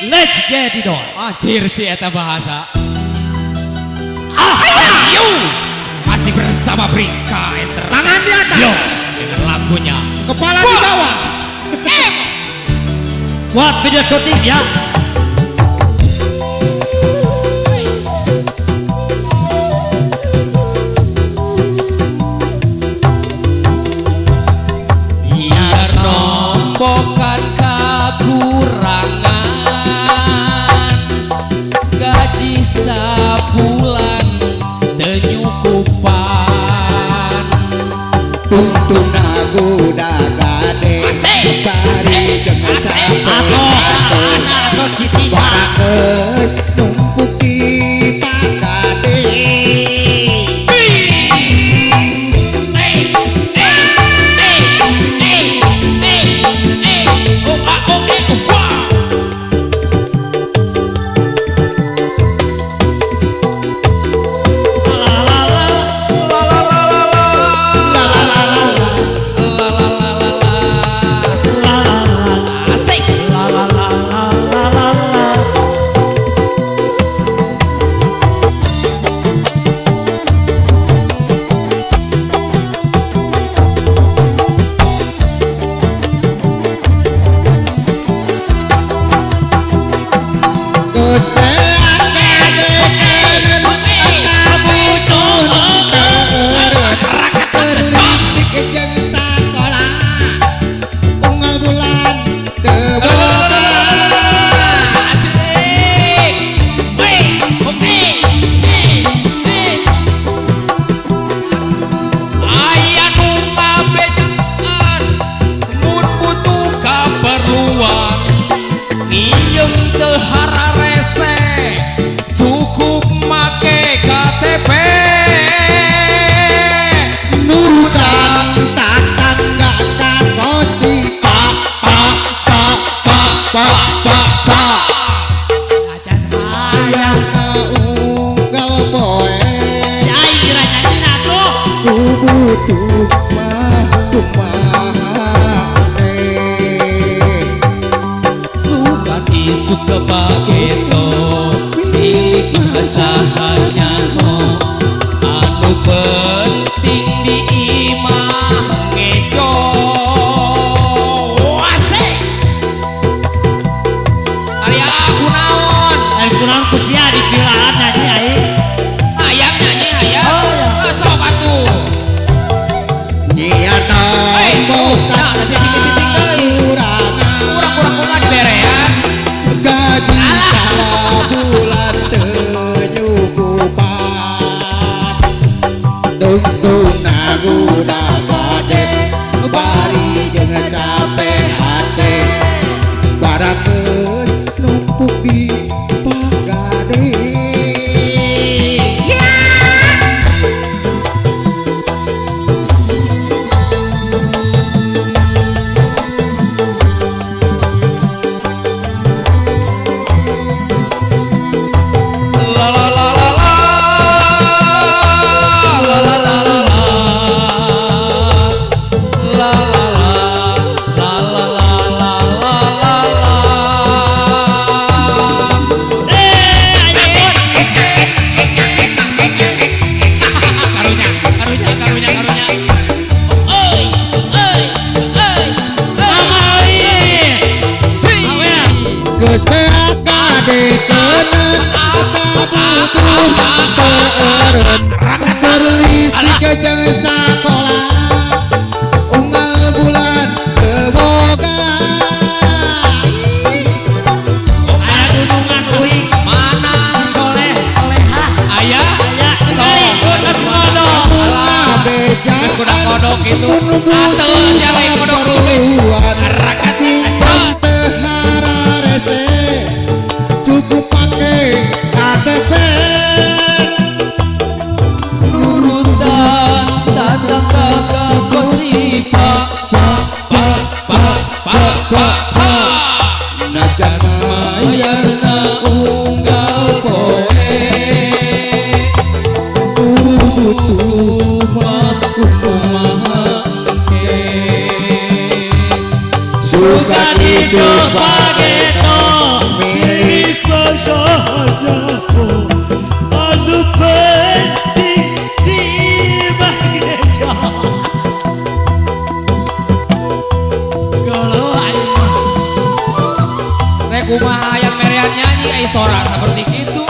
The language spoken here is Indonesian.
Let's get it on. Anjir sih eta bahasa. Ayo masih bersama Brika Enter. Tangan di atas. Yo dengan lagunya Kepala di bawah. Buat video syuting ya. biar nombokan kakurangan gaji sabulan tenyukupan Tuntun aku gade. Bari jangan capek. Atau citi Warakes numpuk di pagade. Suka bageto milik bahasanya anu penting di imah ngejo asik Arya kunaon kusia di pilaan nyanyi aing. ayam nyanyi ayam sok atuh Nia nombokan kurang kumaha diberean gaji sabulan tenyukupan Tuntun aku gade. Bari jangan capek hati. Warakes numpuk di pagade. Jangan sekolah unggal bulan keboga Ada dunungan uing mana soleh soleha. ayah Ningali bukan kodok. geus kuda kodok itu atuh sia lain kodok duit rakat tehara rese cukup pakai KTP nurutan datang kakak kosipa najan mayarna unggal poe butuh kumaha Suka di Bageto milik kumaha yang merean nyanyi ai sora seperti itu